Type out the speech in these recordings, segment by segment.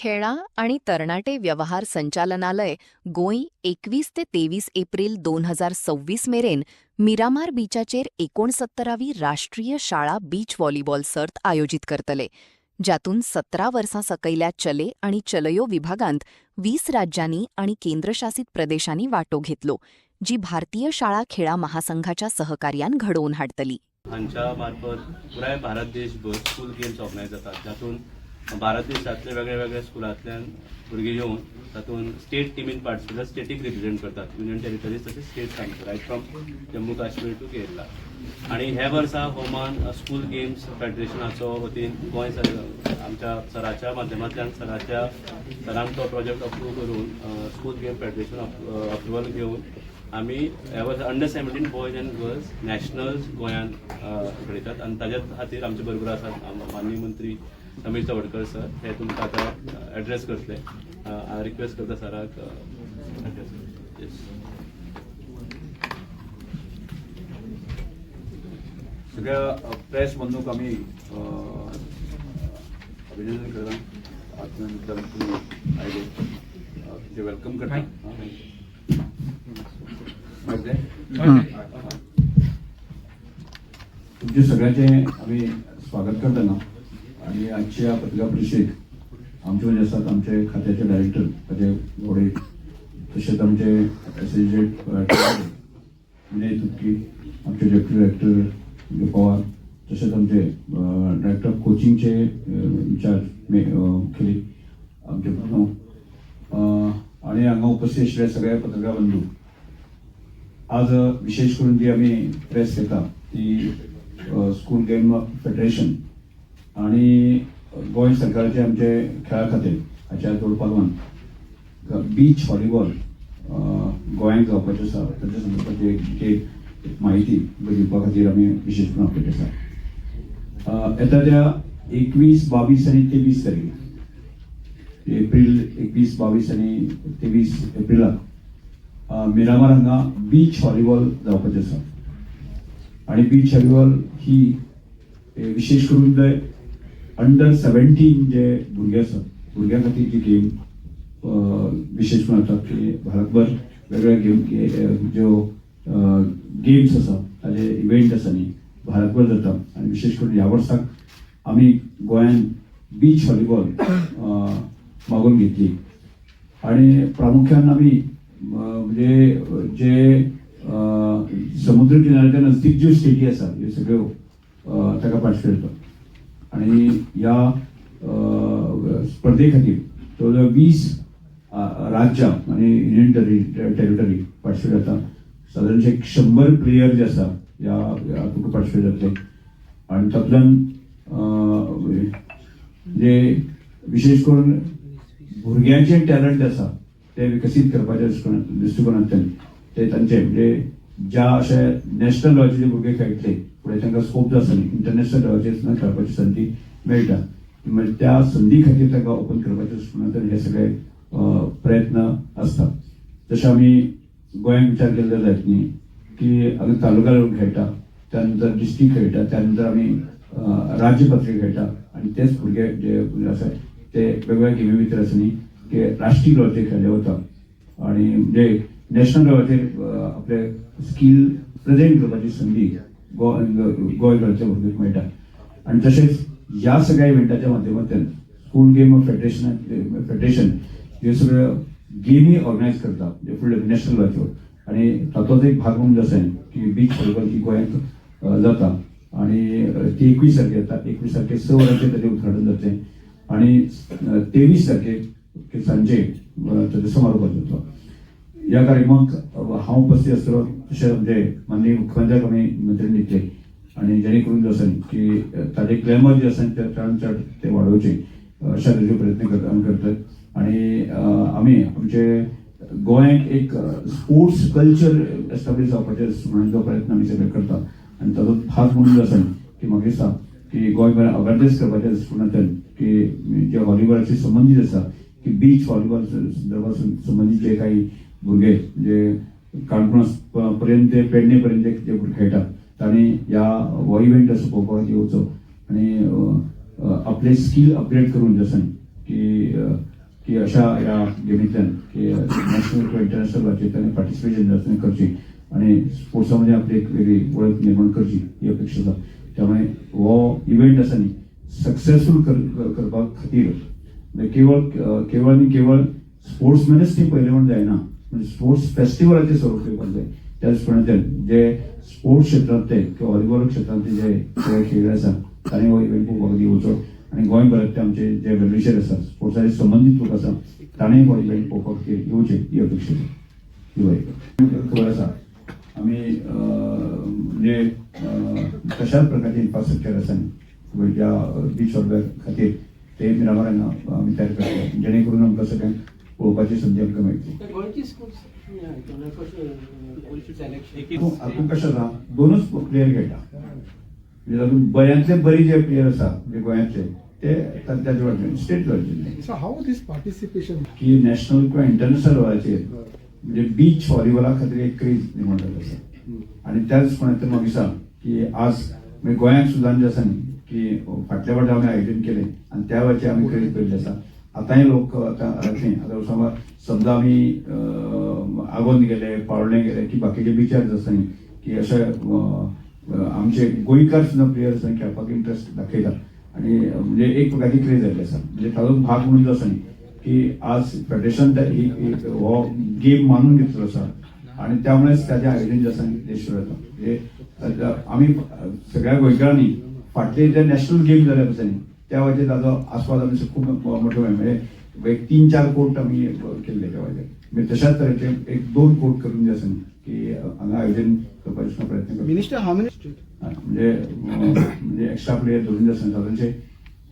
खेळा आणि तरणाटे व्यवहार संचालनालय गोंय 21 ते 23 एप्रिल 2026 मेरेन मिरामार बीचाचेर 69वी राष्ट्रीय शाळा बीच व्हॉलीबॉल सर्त आयोजित करतले, ज्यातून 17 वर्सां सकयल्या चले आणि चलयो विभागांत 20 राज्यांनी आणि केंद्रशासित प्रदेशांनी वांटो घेतलो, जी भारतीय शाळा खेळा महासंघाच्या सहकार्यान घडोवन हाडतली. हांच्या मार्फत पुराय भारत देशभर स्कूल गेम्स ऑर्गनायज जातात, जातून भारत देशातले वेगळे वेगळे स्कुलांतल्यान भुरगे येवन तातूंत स्टेट टिमीन पार्टिसिपेट स्टेटीक रिप्रेझेंट करतात, युनियन टेरिटरीज तशेंच स्टेट सांगता right from Jammu Kashmir to Kerala. आणि हे वर्सा होमान स्कूल गेम्स फेडरेशनाचो वतीन गोंय आमच्या सराच्या माध्यमांतल्यान सरान तो प्रोजेक्ट अप्रूव करून स्कूल गेम फेडरेशन अप्रुवल घेवन आमी ह्या वर्सा under 17 boys and girls nationals गोंयांत खेळटात. आणि ताज्या खातीर आमचे बरोबर आसात माननीय मंत्री समीर चवडकर सर, हे तुमकां आतां एड्रेस करतले. हांव रिक्वेस्ट करता सराक एड्रेस. सगळ्या प्रेस बंधूक आम्ही अभिनंदन करता. आतां तुम्ही आयले तुमचे वेलकम करता. तुमचे सगळ्यांचे आम्ही स्वागत करतना आणि आजच्या पत्रकार परिषदेत आमचे म्हणजे असतात आमचे खात्याचे डायरेक्टर अजय घोडे, तसेच आमचे असिस्टंट विनय तुर्की, आमचे डेप्युटी डायरेक्टर पवार, तसेच आमचे डायरेक्टर ऑफ कोचिंगचे इन्चार्ज खेळी आमचे प्रणव आणि हांगा उपस्थित आशिल्ले सगळे पत्रकार बंधू. आज विशेष करून जी आम्ही प्रेस घेता ती स्कूल गेम फेडरेशन आणि गोंय सरकारचे आमचे खेळा खाते हाच्या जोड पालवान बीच व्हॉलीबॉल गोंयांत जावपाचें आसा ताच्या संदर्भात एक म्हायती दिवपा खातीर आमी विशेष करून आपले आसा. येता त्या 21, 22 आणि 23 तारीख एप्रील 21, 22 आणि 23 एप्रिलाक मिरामार हांगा बीच व्हॉलीबॉल जावपाचें आसा. आणि बीच व्हॉलीबॉल ही विशेष करून जे अंडर 17 जे भुरगे आसात भुरग्यां खातीर जी गेम विशेष करून आतां की भारतभर वेगवेगळे गेम ज्यो गेम्स आसा ताजे इव्हेंट आसा न्ही भारतभर जाता. आणि विशेष करून ह्या वर्साक आमी गोंयांत बीच व्हॉलीबॉल मागून घेतली. आणि प्रामुख्यान आमी म्हणजे जे समुद्र किनाऱ्याच्या नजदीक ज्यो स्टेटी आसा ह्यो सगळ्यो ताका पार्टिसिपेट करता. आणि ह्या स्पर्धे खातीर जवळजवळ 20 राज्यां आणि युनियन टेरिटरी पार्टिसिपेट जाता. सादारणशे 100 प्लेयर जे आसा ह्या तुका पार्टिसिपेट जातले. आणि तातूंतल्यान जे विशेष करून भुरग्यांचे टॅलंट आसा ते विकसीत करपाच्या दृश्टिकोनांतल्यान ते तांचे म्हणजे ज्या अशे नॅशनल लेवलाचे जे भुरगे खेळटले फुडें तांकां स्कोप जो आसा न्ही इंटरनॅशनल लेवलाचेर सुद्दां खेळपाची संदी मेळटा. म्हणजे त्या संदी खातीर तांकां ओपन करपाच्या दृश्टिकोनांतल्यान हे सगळे प्रयत्न आसतात. जशें आमी गोंयांत विचार केल्लो जायत न्ही की आमी तालुका लेवल खेळटा, त्यानंतर डिस्ट्रिक्ट खेळटा, त्यानंतर आमी राज्य पातळी खेळटा. आणि तेच भुरगे जे आसा ते वेगवेगळ्या गेमी भितर आसा न्ही की राष्ट्रीय लेवलाचेर खेळले वता. आणि म्हणजे नॅशनल लेवलाचेर आपले स्कील प्रेझेंट करपाची संदी गोंयकारांच्या भुरग्यांक मेळटा. आणि तशेंच ह्या सगळ्या इव्हेंटाच्या माध्यमांतल्यान स्कूल गेम फेडरेशन ह्यो सगळ्यो गेमी ऑर्गनायज करता म्हणजे फुडल्या नॅशनल लेवलाचेर. आणि तातोच एक भाग म्हणून आसा की बीच व्हॉलीबॉल ही गोंयांत जाता. आणि ती 21 तारखेर जाता. 21 तारखेर 6 वरांचेर ताचें उद्घाटन जातलें. आणि 23 तारखेर सांजे ताचो समारोप जातलो. ह्या कार्यक्रमाक हांव उपस्थित आसतलो, तशेंच म्हणजे माननीय मुख्यमंत्र्याक आमी निमंत्रण दितले. आणि जेणे करून जो आसा की ताजे ग्लॅमर जे आसा ते चड चड ते वाडोवचे अशा तरेचे प्रयत्न करतात. आणि आमी आमचे गोंयांत एक स्पोर्ट्स कल्चर एस्टाब्लीश जावपाचे जो प्रयत्न आमी सगळे करता. आणि ताचो भाग म्हणून जो आसा की म्हाका दिसता की गोंयभर अवेरनेस करपाच्या दृश्टिकोनांतल्यान की जे व्हॉलीबॉलाशी संबंधीत आसा की बीच व्हॉलीबॉल संदर्भात संबंधीत जे काही भुरगे जे काणकोण पर्यंत पेडणे पर्यंत जे भुरगे खेळटात तांणी ह्या हो इव्हेंट असो पळोवपाक येवचो आणि आपले स्कील अपग्रेड करून जसं की अशा ह्या गेमींतल्यान की नॅशनल किंवा इंटरनॅशनल लेवलाचेर ताणें पार्टिसिपेशन जास्त करची आणि स्पोर्ट्सामध्ये आपली एक वेगळी ओळख निर्माण करची ही अपेक्षा आसा. त्यामुळे हो इव्हेंट आसा न्ही सक्सेसफूल करपा खातीर केवळ आनी केवळ स्पोर्ट्समॅनच ती पयले म्हण जायना, म्हणजे स्पोर्ट्स फेस्टिवलाचें स्वरूप घेवपाक जाय. त्याच प्रमाणे जे स्पोर्ट्स क्षेत्रांतले किंवा व्हॉलीबॉल क्षेत्रांतले जे खेळ आसा तांणी हो इव्हेंट पळोवपाक येवचो आणि गोंयभरांतले आमचे जे वेलविशर आसा स्पोर्ट्साचे संबंधीत लोक आसा ताणें हो इव्हेंट पळोवपाक येवचे ही अपेक्षा खबर आसा. आमी म्हणजे तशाच प्रकारचे इन्फ्रास्ट्रक्चर आसा न्ही ज्या बीच वॉलीबॉल खातीर ते मिरामार हांगा आमी तयार करता जेणे करून आमकां सगळ्यांक पळोवपाची संदी आमकां मेळटली. हातूंत कशें आसा दोनूच प्लेयर खेळटा म्हणजे तातूंत बऱ्यांतले बरी जे प्लेयर आसा म्हणजे गोंयांतले ते ताच्या वाटेन स्टेट लेवलचे So how this participation? की नॅशनल किंवा इंटरनॅशनल लेवलाचेर म्हणजे बीच व्हॉलीबॉला खातीर एक क्रेज निर्माण जाल्लो आसा. आणि त्याच प्रमाणे म्हाका दिसता की आज म्हणजे गोंयांत सुद्दां जे आसा न्ही की फाटल्या फावटी आमी आयोजन केलें आणि त्या वेळाचेर आमी क्रेज पयल्ले आसा. आतांय लोक आतां समजा आमी आगोंद गेले पाळोळें गेले की बाकीचे बिचार आसा न्ही की अशे आमचे गोंयकार सुद्दां प्लेयर्स खेळपाक इंट्रस्ट दाखयता आणि म्हणजे एक प्रकारची क्रेज जाल्ली आसा. म्हणजे ताचो भाग म्हणून जो आसा न्ही की आज फेडरेशन हो गेम मानून घेतलो आसा आणि त्यामुळेच त्याचें आयोजन जे आसा न्ही देशभर जाता. म्हणजे आमी सगळ्या गोंयकारांनी फाटले जे नॅशनल गेम जाल्यार आसा न्ही त्या वेळाचेर ताचो आस्वाद आमी खूब मोठो म्हणजे एक 3-4 कोर्ट आमी केल्ले त्या वेळाचेर. म्हणजे तशाच तरेचे 1-2 कोर्ट करून जे आसा न्ही की हांगा आयोजन करपाचो प्रयत्न करता. Minister, how many? म्हणजे एक्स्ट्रा प्लेयर धरून जे आसा सादारणशे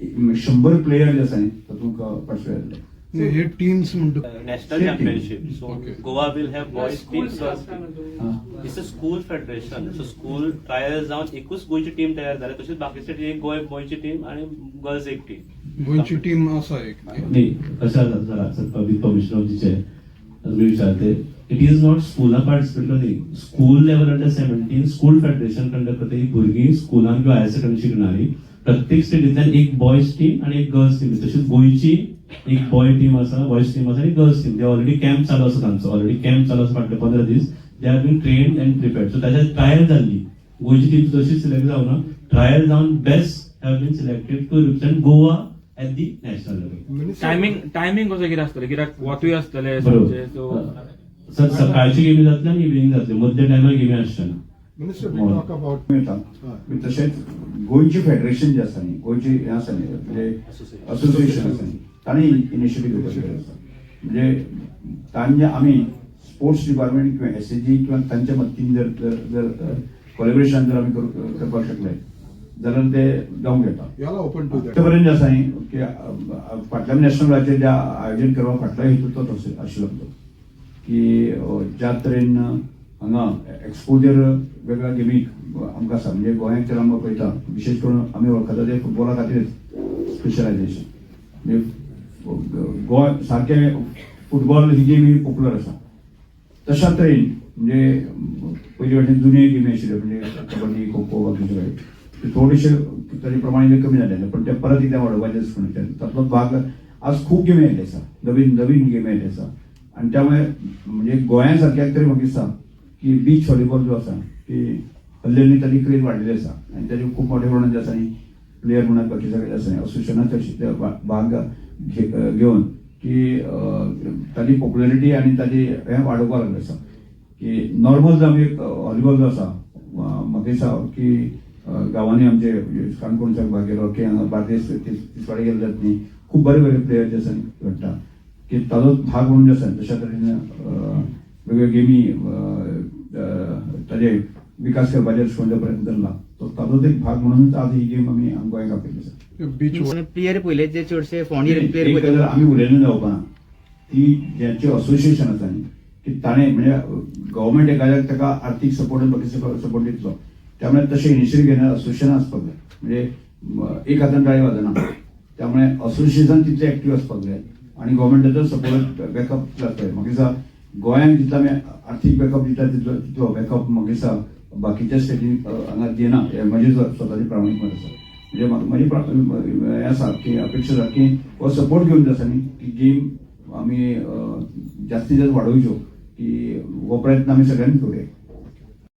100 प्लेयर जे आसा न्ही तातूंत पार्टिसिपेट जाल्ले. हे टीम्स म्हणतो. National championship. So Okay. Goa will have boys team, girls team. It's a school federation. So school trials जावन एकूच गोंयची टीम तयार जाल्या तशीच बाकीचे टीम गोंय गोंयची टीम आणि गर्ल्स एक टीम. गोंयची टीम असा एक. नाही कशा पब्लिक परमिशन ऑफ टीचर मी विचारते इट इज नॉट स्कूला पार्टिसिपेट करते school level under 17 school federation conduct करते ही भुरगीं स्कूलान किंवा हायर सेकंडरी शिकणारी प्रत्येक स्टेटींतल्यान एक बॉयज टीम आणि एक गर्ल्स टीम तशीच गोंयची एक बॉय टीम आसा बॉयज टीम आसा आणि गर्ल्स टीम. ते ऑलरेडी कॅम्प चालू आसा तांचो ऑलरेडी कॅम्प चालू आसा फाटले 15 दीस. They are been trained and prepared. So ताच्या ट्रायल जाल्ली गोंयची टीम तशी सिलेक्ट जावना ट्रायल जावन best have been selected to represent Goa at the national level. Timing कसो कितें आसतलें कित्याक वतूय आसतले सर सकाळची गेमी जातली आणि इव्हिनिंग जातली मध्य टायमार गेमी आसचेना. Minister, we talk about. मिळता. तशेंच गोंयची फेडरेशन जे आसा न्ही गोंयची हें आसा न्ही म्हणजे असोसिएशन आसा न्ही तांणी इनिशिएटीव घेवपाची गरज आसा. म्हणजे तांचे आमी स्पोर्ट्स डिपार्टमेंट किंवा SAG किंवा तांच्या मदतीन जर कोलॅबोरेशन जर आमी करपाक शकले जाल्यार ते जावंक येता. याला ओपन टू ते पर्यंत जे आसा न्ही की फाटल्या नॅशनल लेवलाचेर जे आयोजन करप फाटल्या हेतू तोच आशिल्लो की ज्या तरेन हांगा एक्सपोजर वेगळ्या गेमीक आमकां आसा म्हणजे गोंयांत तर आमकां पळयता विशेश करून आमी वळखता ते फुटबॉला खातीर स्पेशलायजेशन म्हणजे गोंय सारकें फुटबॉल ही गेम ही पॉप्युलर आसा. तशा तरेन म्हणजे पयलीं वाटेन जुने गेमी आशिल्ल्यो म्हणजे कबड्डी खो खो बाकीचे ते थोडेशे ताचे प्रमाण कमी जालेले पण ते परत एकदा वाडोवपाचे तातूंत भाग आज खूब गेमी आयिल्ले आसा नवीन नवीन गेमी आयिल्ले आसा आणि त्यामुळे म्हणजे गोंया सारक्याक तरी म्हाका दिसता की बीच व्हॉलीबॉल जो आसा की हल्लेली ताची क्रेज वाडलेली आसा आणि ताचे खूब मोठे प्रमाणात जे आसा न्ही प्लेयर म्हणून बाकी सगळे जे आसा न्ही असोसिएशनात भाग घेवन की ताची पॉप्युलरिटी आणि ताची हें वाडोवपाक लागलें आसा की नॉर्मल जो आमी व्हॉलीबॉल जो आसा म्हाका दिसता की गांवांनी आमचे काणकोणच्याक भाग गेलो की हांगा बार्देस तिसवाडी गेले जात न्ही खूब बरे बरे प्लेयर जे आसा न्ही घडटा की ताचो भाग म्हणून जे आसा तशा तरेन वेगवेगळ्यो गेमी ताजे विकास करपाचेर जो प्रयत्न जाल्ला तो ताचोच एक भाग म्हणून आज ही गेम आमी गोंयांत आपयली आसा. बीच प्लेयर पयले जे चडशे फॉरेन प्लेयर एक जर आमी उलयलें जावपा ना ती ज्यांचे असोसिएशन आसा न्ही की ताणें म्हणजे गव्हर्मेंट एखाद्याक ताका आर्थीक सपोर्ट बाकी सपोर्ट दितलो त्यामुळे तशें इनिशिएटीव घेणारे असोसिएशन आसपाक जाय. म्हणजे एक हातान टाळी वाजना त्यामुळे असोसिएशन तितलें एक्टिव्ह आसपाक जाय आणि गव्हर्मेंटाचो सपोर्ट बॅकअप जातले. म्हाका दिसता गोंयांक जितलो आमी आर्थीक बॅकअप दिता तितलो बॅकअप म्हाका दिसता बाकीच्या स्टेटीन हांगा दिना हें म्हजें स्वताचें प्रामाणीक मत आसा. म्हणजे म्हजी हें आसा की अपेक्षा आसा की हो सपोर्ट घेवन जो आसा न्ही ती गेम आमी जास्तीत जास्त वाडोवच्यो की हो प्रयत्न आमी सगळ्यांनी करूया.